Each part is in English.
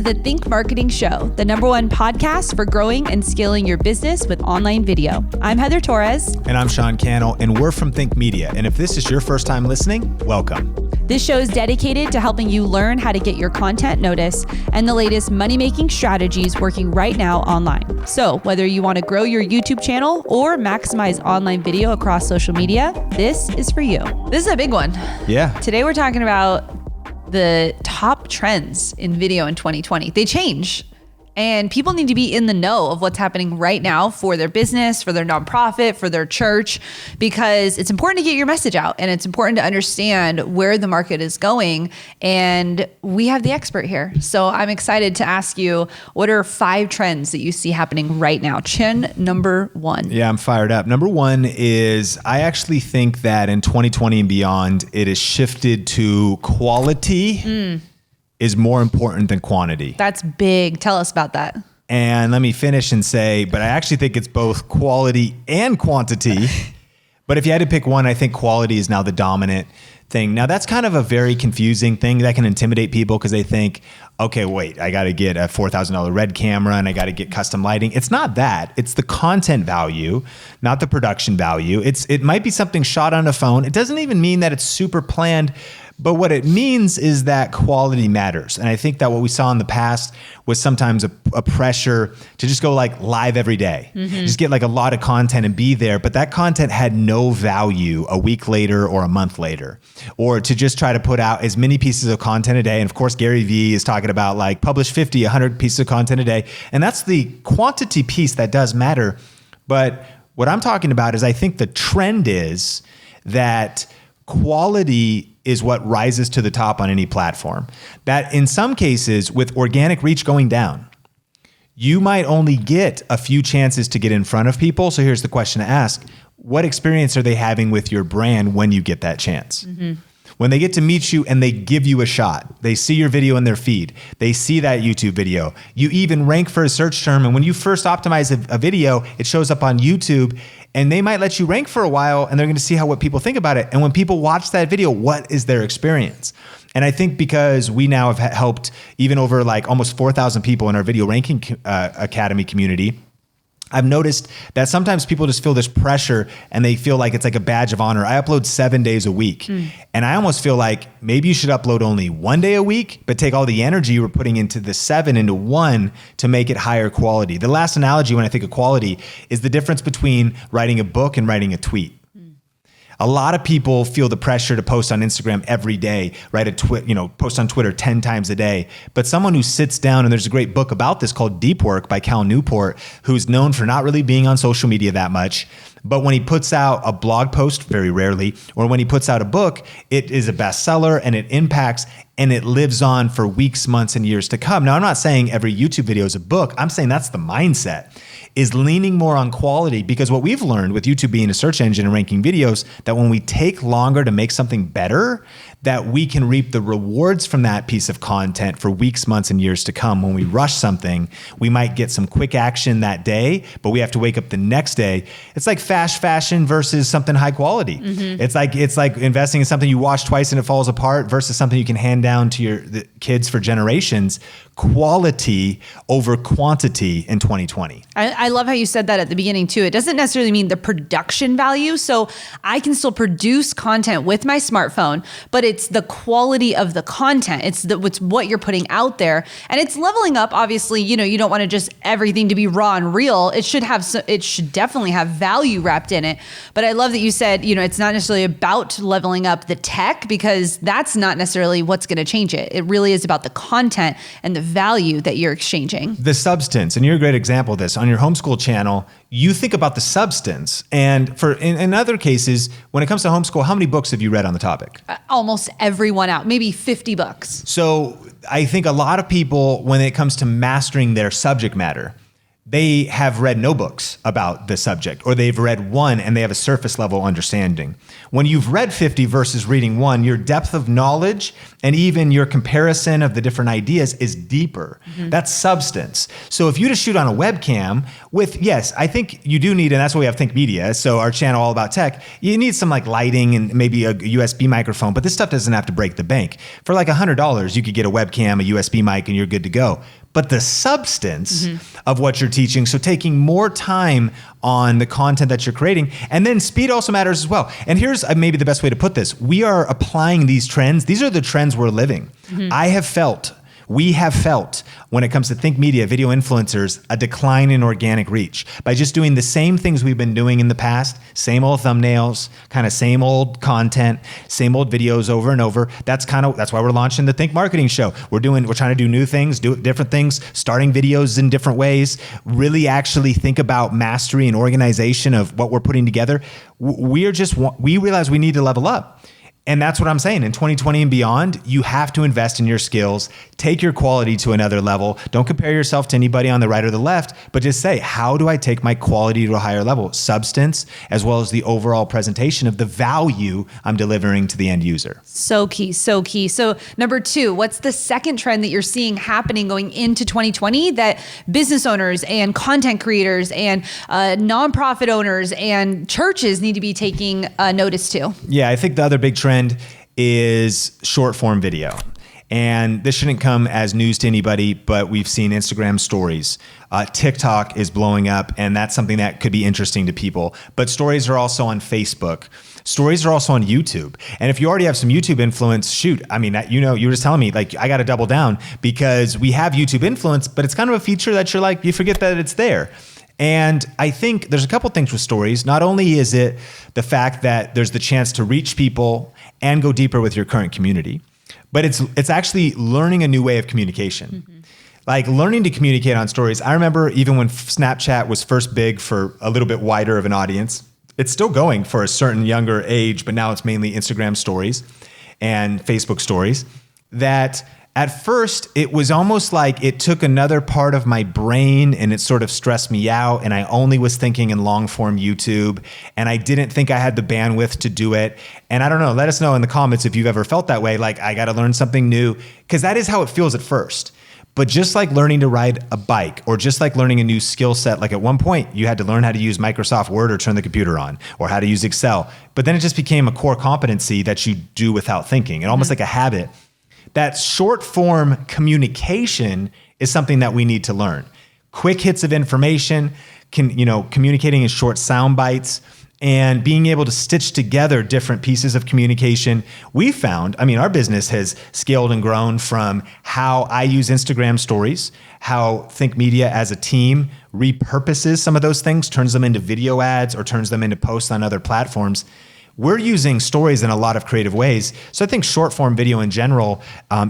the Think Marketing Show, the #1 podcast for growing and scaling your business with online video. I'm Heather Torres. And I'm Sean Cannell, and we're from Think Media. And if this is your first time listening, welcome. This show is dedicated to helping you learn how to get your content noticed and the latest money-making strategies working right now online. So whether you want to grow your YouTube channel or maximize online video across social media, this is for you. This is a big one. Yeah. Today we're talking about the top trends in video in 2020. They change. And people need to be in the know of what's happening right now for their business, for their nonprofit, for their church, because it's important to get your message out and it's important to understand where the market is going. And we have the expert here. So I'm excited to ask you, what are 5 trends that you see happening right now? Trend number 1. Yeah, I'm fired up. Number 1 is I actually think that in 2020 and beyond, it has shifted to quality. Is more important than quantity. That's big. Tell us about that. And let me finish and say, but I actually think it's both quality and quantity. But if you had to pick one, I think quality is now the dominant thing. Now that's kind of a very confusing thing that can intimidate people because they think, okay, wait, I got to get a $4,000 red camera and I got to get custom lighting. It's not that. It's the content value, not the production value. It might be something shot on a phone. It doesn't even mean that it's super planned. But what it means is that quality matters. And I think that what we saw in the past was sometimes a pressure to just go like live every day, just get like a lot of content and be there. But that content had no value a week later or a month later, or to just try to put out as many pieces of content a day. And of course, Gary Vee is talking about like publish 50, 100 pieces of content a day. And that's the quantity piece that does matter. But what I'm talking about is I think the trend is that quality is what rises to the top on any platform. That in some cases, with organic reach going down, you might only get a few chances to get in front of people. So here's the question to ask. What experience are they having with your brand when you get that chance? When they get to meet you and they give you a shot, they see your video in their feed, they see that YouTube video, you even rank for a search term. And when you first optimize a video, it shows up on YouTube and they might let you rank for a while and they're going to see what people think about it. And when people watch that video, what is their experience? And I think because we now have helped even over like almost 4,000 people in our Video Ranking Academy community, I've noticed that sometimes people just feel this pressure and they feel like it's like a badge of honor. I upload 7 days a week. And I almost feel like maybe you should upload only 1 day a week, but take all the energy you were putting into the 7 into 1 to make it higher quality. The last analogy when I think of quality is the difference between writing a book and writing a tweet. A lot of people feel the pressure to post on Instagram every day, write a post on Twitter 10 times a day. But someone who sits down, and there's a great book about this called Deep Work by Cal Newport, who's known for not really being on social media that much. But when he puts out a blog post, very rarely, or when he puts out a book, it is a bestseller and it impacts and it lives on for weeks, months, and years to come. Now, I'm not saying every YouTube video is a book. I'm saying that's the mindset, is leaning more on quality, because what we've learned with YouTube being a search engine and ranking videos, that when we take longer to make something better, that we can reap the rewards from that piece of content for weeks, months, and years to come. When we rush something, we might get some quick action that day, but we have to wake up the next day. It's like fast fashion versus something high quality. It's like investing in something you wash twice and it falls apart versus something you can hand down to the kids for generations. Quality over quantity in 2020. I love how you said that at the beginning too. It doesn't necessarily mean the production value. So I can still produce content with my smartphone, but it's the quality of the content. It's what you're putting out there, and it's leveling up. Obviously, you don't want to just everything to be raw and real. It should definitely have value wrapped in it. But I love that you said, it's not necessarily about leveling up the tech, because that's not necessarily what's going to change it. It really is about the content and the value that you're exchanging. The substance, and you're a great example of this. On your homeschool channel, you think about the substance. And in other cases, when it comes to homeschool, how many books have you read on the topic? Almost everyone out, maybe 50 books. So I think a lot of people, when it comes to mastering their subject matter, they have read no books about the subject, or they've read one and they have a surface level understanding. When you've read 50 versus reading one, your depth of knowledge and even your comparison of the different ideas is deeper. That's substance. So if you just shoot on a webcam with, yes, I think you do need, and that's why we have Think Media, so our channel all about tech, you need some like lighting and maybe a USB microphone, but this stuff doesn't have to break the bank. For like $100, you could get a webcam, a USB mic, and you're good to go. But the substance of what you're teaching, so taking more time on the content that you're creating, and then speed also matters as well. And here's maybe the best way to put this. We are applying these trends. These are the trends we're living. We have felt when it comes to Think Media, video influencers, a decline in organic reach by just doing the same things we've been doing in the past, same old thumbnails, kind of same old content, same old videos over and over. That's why we're launching the Think Marketing Show. We're trying to do new things, do different things, starting videos in different ways, really actually think about mastery and organization of what we're putting together. We realize we need to level up. And that's what I'm saying. In 2020 and beyond, you have to invest in your skills, take your quality to another level. Don't compare yourself to anybody on the right or the left, but just say, how do I take my quality to a higher level? Substance, as well as the overall presentation of the value I'm delivering to the end user. So key, so key. So number 2, what's the second trend that you're seeing happening going into 2020 that business owners and content creators and nonprofit owners and churches need to be taking notice to? Yeah, I think the other big trend is short form video. And this shouldn't come as news to anybody, but we've seen Instagram stories. TikTok is blowing up, and that's something that could be interesting to people. But stories are also on Facebook. Stories are also on YouTube. And if you already have some YouTube influence, shoot, I mean, you were just telling me, like, I got to double down because we have YouTube influence, but it's kind of a feature that you're like, you forget that it's there. And I think there's a couple things with stories. Not only is it the fact that there's the chance to reach people and go deeper with your current community, but it's actually learning a new way of communication. Like learning to communicate on stories. I remember even when Snapchat was first big for a little bit wider of an audience, it's still going for a certain younger age, but now it's mainly Instagram stories and Facebook stories, that at first, it was almost like it took another part of my brain and it sort of stressed me out, and I only was thinking in long form YouTube, and I didn't think I had the bandwidth to do it. And I don't know, let us know in the comments if you've ever felt that way, like I got to learn something new, because that is how it feels at first. But just like learning to ride a bike, or just like learning a new skill set, like at one point you had to learn how to use Microsoft Word or turn the computer on, or how to use Excel. But then it just became a core competency that you do without thinking, and almost like a habit. That short form communication is something that we need to learn. Quick hits of information, communicating in short sound bites, and being able to stitch together different pieces of communication. We found, our business has scaled and grown from how I use Instagram stories, how Think Media as a team repurposes some of those things, turns them into video ads or turns them into posts on other platforms. We're using stories in a lot of creative ways. So I think short form video in general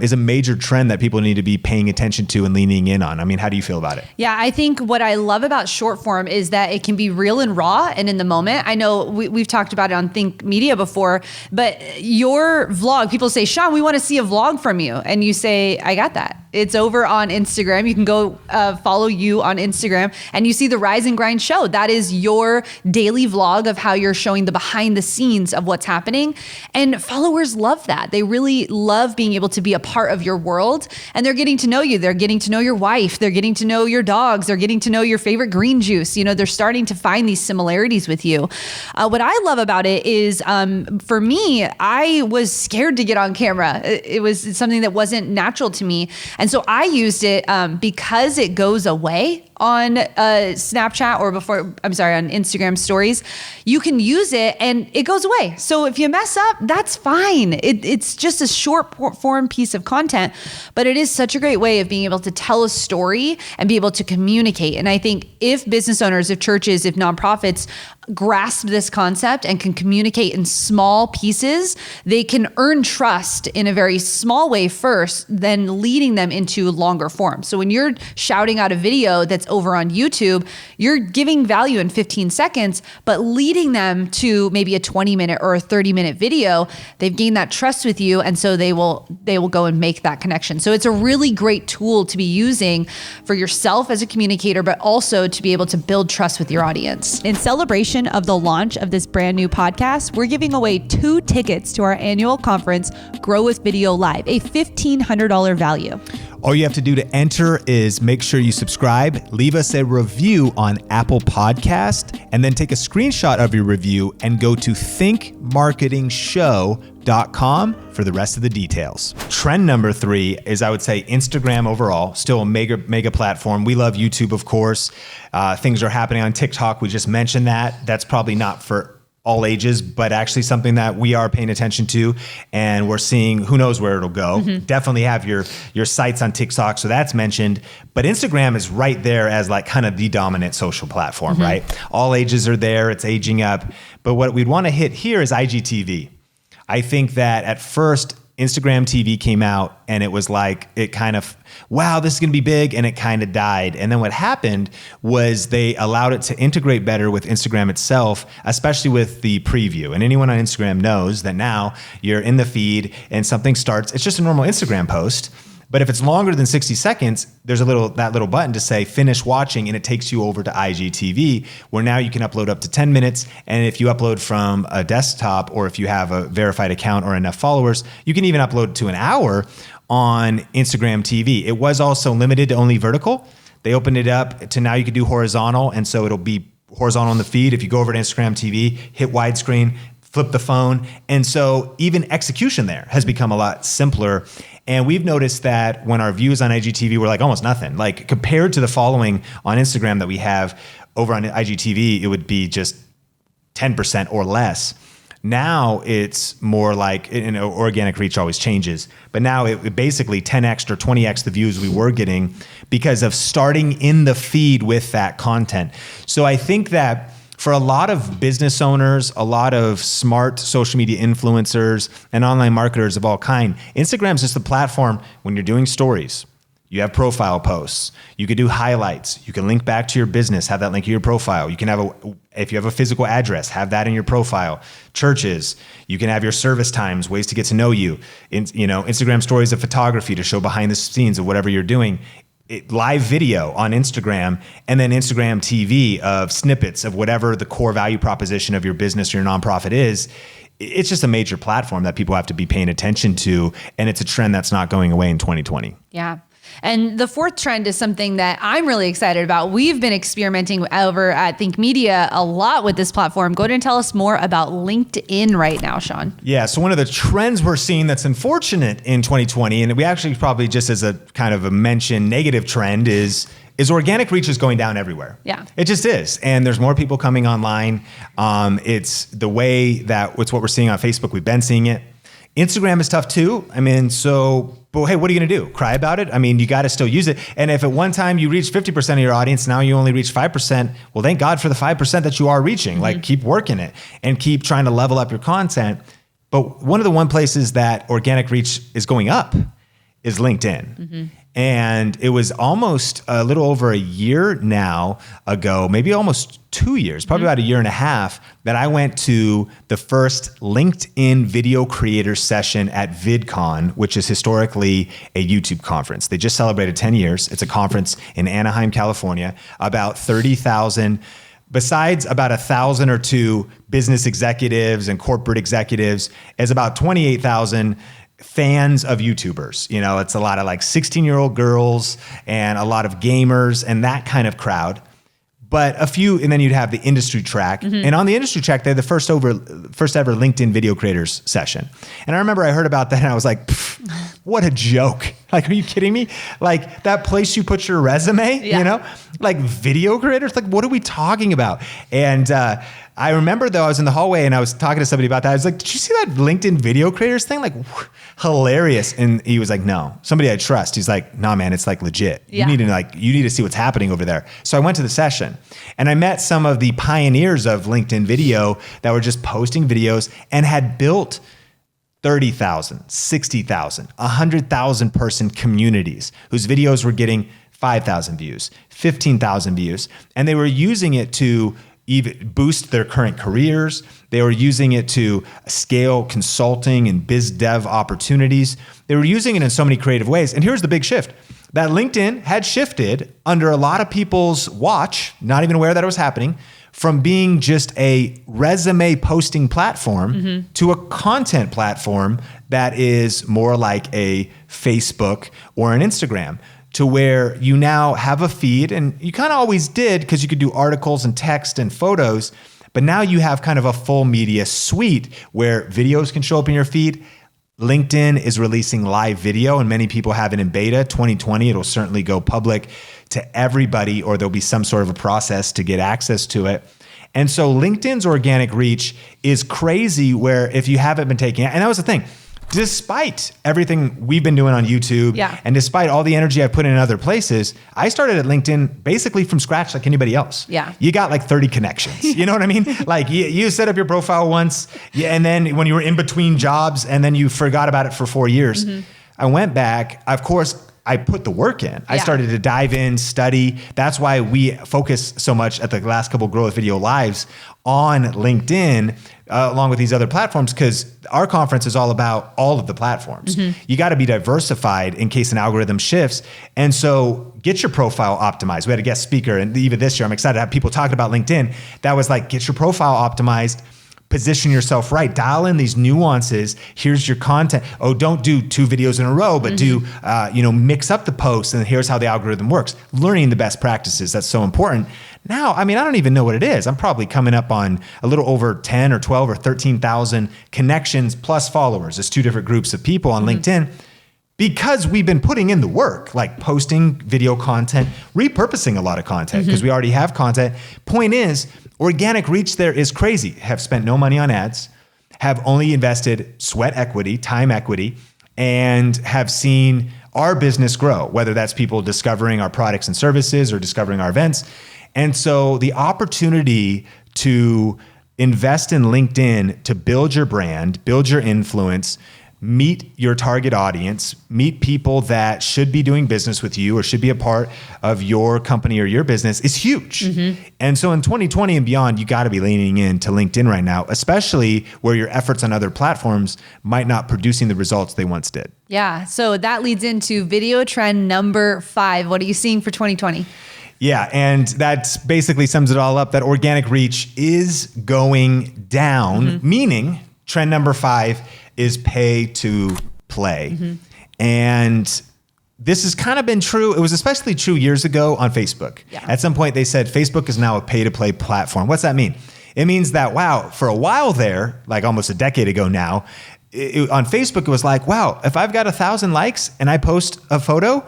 is a major trend that people need to be paying attention to and leaning in on. How do you feel about it? Yeah, I think what I love about short form is that it can be real and raw and in the moment. I know we've talked about it on Think Media before, but your vlog, people say, Sean, we want to see a vlog from you. And you say, I got that. It's over on Instagram. You can go follow you on Instagram and you see the Rise and Grind show. That is your daily vlog of how you're showing the behind the scenes of what's happening. And followers love that. They really love being able to be a part of your world, and they're getting to know you. They're getting to know your wife. They're getting to know your dogs. They're getting to know your favorite green juice. They're starting to find these similarities with you. What I love about it is, for me, I was scared to get on camera. It was something that wasn't natural to me. And so I used it because it goes away on Snapchat or on Instagram stories. You can use it and it goes away. So if you mess up, that's fine. It's just a short form piece of content, but it is such a great way of being able to tell a story and be able to communicate. And I think if business owners, if churches, if nonprofits grasp this concept and can communicate in small pieces, they can earn trust in a very small way first, then leading them into longer form. So when you're shouting out a video that's it's over on YouTube, you're giving value in 15 seconds, but leading them to maybe a 20-minute or a 30-minute video. They've gained that trust with you, and so they will go and make that connection. So it's a really great tool to be using for yourself as a communicator, but also to be able to build trust with your audience. In celebration of the launch of this brand new podcast, we're giving away 2 tickets to our annual conference, Grow with Video Live, a $1,500 value. All you have to do to enter is make sure you subscribe, leave us a review on Apple Podcast, and then take a screenshot of your review and go to thinkmarketingshow.com for the rest of the details. Trend number 3 is, I would say, Instagram overall, still a mega platform. We love YouTube, of course. Things are happening on TikTok. We just mentioned that. That's probably not for all ages, but actually something that we are paying attention to, and we're seeing who knows where it'll go. Definitely have your sites on TikTok, so that's mentioned. But Instagram is right there as like kind of the dominant social platform, right? All ages are there, it's aging up. But what we'd want to hit here is IGTV. I think that at first, Instagram TV came out and it was like, it kind of, wow, this is going to be big, and it kind of died. And then what happened was they allowed it to integrate better with Instagram itself, especially with the preview. And anyone on Instagram knows that now you're in the feed and something starts, it's just a normal Instagram post. But if it's longer than 60 seconds, there's that little button to say finish watching, and it takes you over to IGTV, where now you can upload up to 10 minutes. And if you upload from a desktop, or if you have a verified account or enough followers, you can even upload to an hour on Instagram TV. It was also limited to only vertical. They opened it up to now you can do horizontal, and so it'll be horizontal on the feed. If you go over to Instagram TV, hit widescreen, flip the phone. And so even execution there has become a lot simpler. And we've noticed that when our views on IGTV were like almost nothing, like compared to the following on Instagram that we have over on IGTV, it would be just 10% or less. Now it's more like, organic reach always changes, but now it basically 10x or 20x the views we were getting because of starting in the feed with that content. So I think that for a lot of business owners, a lot of smart social media influencers and online marketers of all kind, Instagram is just the platform when you're doing stories. You have profile posts. You could do highlights. You can link back to your business, have that link to your profile. You can have if you have a physical address, have that in your profile. Churches, you can have your service times, ways to get to know you. Instagram stories of photography to show behind the scenes of whatever you're doing. Live video on Instagram, and then Instagram TV of snippets of whatever the core value proposition of your business or your nonprofit is. It's just a major platform that people have to be paying attention to, and it's a trend that's not going away in 2020. Yeah. And the 4th trend is something that I'm really excited about. We've been experimenting over at Think Media a lot with this platform. Go ahead and tell us more about LinkedIn right now, Sean. Yeah, so one of the trends we're seeing that's unfortunate in 2020, and we actually probably just as a kind of a mention negative trend is organic reach is going down everywhere. Yeah. It just is. And there's more people coming online. It's the way that it's what we're seeing on Facebook. We've been seeing it. Instagram is tough too. But hey, what are you going to do? Cry about it? You got to still use it. And if at one time you reached 50% of your audience, now you only reach 5%, well, thank God for the 5% that you are reaching. Like, keep working it and keep trying to level up your content. But one of the places that organic reach is going up is LinkedIn. And it was almost a little over a year now ago, maybe almost 2 years, probably about a year and a half, that I went to the first LinkedIn video creator session at VidCon, which is historically a YouTube conference. They just celebrated 10 years. It's a conference in Anaheim, California, about 30,000. Besides about 1,000 or two business executives and corporate executives, is about 28,000 fans of YouTubers. It's a lot of like 16-year-old girls and a lot of gamers and that kind of crowd. But a few, and then you'd have the industry track. And on the industry track, they had the first ever LinkedIn video creators session. And I remember I heard about that and I was like, what a joke. Like, are you kidding me? Like, that place you put your resume, like video creators, like what are we talking about? And I remember though, I was in the hallway and I was talking to somebody about that. I was like, did you see that LinkedIn video creators thing? Like, hilarious. And he was like, no, somebody I trust. He's like, nah, man, it's like legit. Yeah. You need to see what's happening over there. So I went to the session and I met some of the pioneers of LinkedIn video that were just posting videos and had built 30,000, 60,000, 100,000 person communities whose videos were getting 5,000 views, 15,000 views. And they were using it to even boost their current careers. They were using it to scale consulting and biz dev opportunities. They were using it in so many creative ways. And here's the big shift. That LinkedIn had shifted under a lot of people's watch, not even aware that it was happening, from being just a resume posting platform to a content platform that is more like a Facebook or an Instagram, to where you now have a feed, and you kind of always did because you could do articles and text and photos, but now you have kind of a full media suite where videos can show up in your feed. LinkedIn is releasing live video, and many people have it in beta. 2020, it'll certainly go public to everybody, or there'll be some sort of a process to get access to it. And so LinkedIn's organic reach is crazy, where if you haven't been taking it, and that was the thing, despite everything we've been doing on YouTube, and despite all the energy I put in other places, I started at LinkedIn basically from scratch like anybody else. You got like 30 connections. You know what I mean? Like you set up your profile once, and then when you were in between jobs, and then you forgot about it for 4 years. I went back, of course, I put the work in. I started to dive in, study. That's why we focus so much at the last couple Grow with Video Lives on LinkedIn, along with these other platforms, because our conference is all about all of the platforms. You got to be diversified in case an algorithm shifts. And so get your profile optimized. We had a guest speaker, and even this year, I'm excited to have people talking about LinkedIn. That was like, get your profile optimized, position yourself right, dial in these nuances. Here's your content. Oh, don't do 2 videos in a row, but do, mix up the posts, and here's how the algorithm works. Learning the best practices, that's so important. Now, I mean, I don't even know what it is. I'm probably coming up on a little over 10 or 12 or 13,000 connections plus followers. It's 2 different groups of people on LinkedIn, because we've been putting in the work, like posting video content, repurposing a lot of content because we already have content. Point is, organic reach there is crazy. Have spent no money on ads, have only invested sweat equity, time equity, and have seen our business grow, whether that's people discovering our products and services or discovering our events. And so the opportunity to invest in LinkedIn to build your brand, build your influence, meet your target audience, meet people that should be doing business with you or should be a part of your company or your business is huge. And so in 2020 and beyond, you got to be leaning into LinkedIn right now, especially where your efforts on other platforms might not producing the results they once did. Yeah. So that leads into video trend number 5. What are you seeing for 2020? Yeah, and that basically sums it all up, that organic reach is going down, meaning trend number 5 is pay to play. And this has kind of been true. It was especially true years ago on Facebook. At some point they said Facebook is now a pay to play platform. What's that mean? It means that, wow, for a while there, like almost a decade ago now, on Facebook it was like, wow, if I've got 1,000 likes and I post a photo,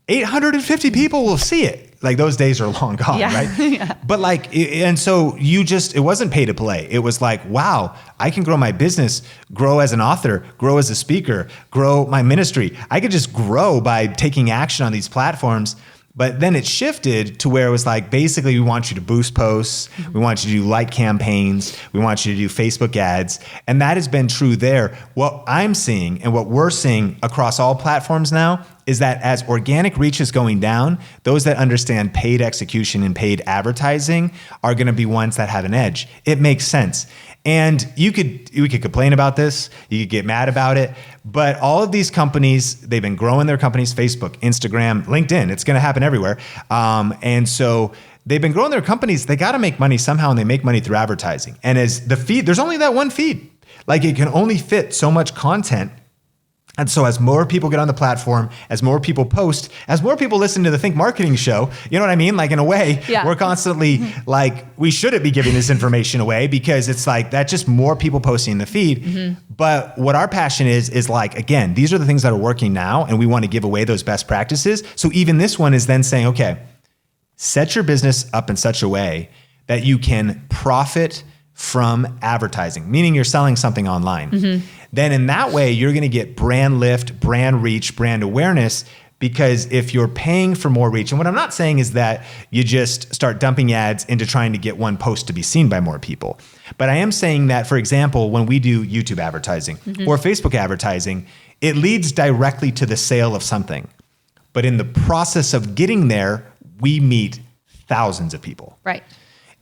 850 people will see it. Like those days are long gone, right? But like, and so it wasn't pay to play. It was like, wow, I can grow my business, grow as an author, grow as a speaker, grow my ministry. I could just grow by taking action on these platforms. But then it shifted to where it was like, basically, we want you to boost posts. We want you to do like campaigns. We want you to do Facebook ads. And that has been true there. What I'm seeing and what we're seeing across all platforms now is that as organic reach is going down, those that understand paid execution and paid advertising are going to be ones that have an edge. It makes sense. And we could complain about this, you could get mad about it, but all of these companies, they've been growing their companies, Facebook, Instagram, LinkedIn, it's going to happen everywhere. And so they've been growing their companies, they got to make money somehow, and they make money through advertising. And as the feed, there's only that one feed. Like it can only fit so much content. And so as more people get on the platform, as more people post, as more people listen to the Think Marketing Show, you know what I mean? Like in a way, we're constantly like, we shouldn't be giving this information away because it's like, that's just more people posting in the feed. But what our passion is like, again, these are the things that are working now, and we want to give away those best practices. So even this one is then saying, okay, set your business up in such a way that you can profit from advertising, meaning you're selling something online. Then in that way, you're going to get brand lift, brand reach, brand awareness, because if you're paying for more reach, and what I'm not saying is that you just start dumping ads into trying to get one post to be seen by more people. But I am saying that, for example, when we do YouTube advertising or Facebook advertising, it leads directly to the sale of something. But in the process of getting there, we meet thousands of people. Right.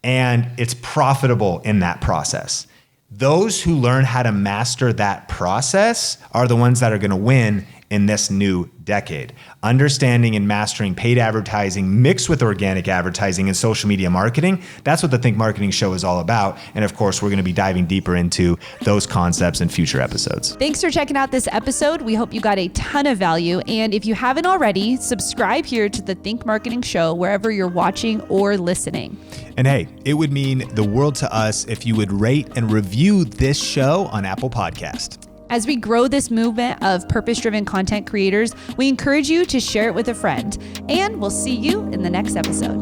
And it's profitable in that process. Those who learn how to master that process are the ones that are going to win in this new decade. Understanding and mastering paid advertising mixed with organic advertising and social media marketing, that's what the Think Marketing Show is all about. And of course, we're going to be diving deeper into those concepts in future episodes. Thanks for checking out this episode. We hope you got a ton of value. And if you haven't already, subscribe here to the Think Marketing Show wherever you're watching or listening. And hey, it would mean the world to us if you would rate and review this show on Apple Podcast. As we grow this movement of purpose-driven content creators, we encourage you to share it with a friend. And we'll see you in the next episode.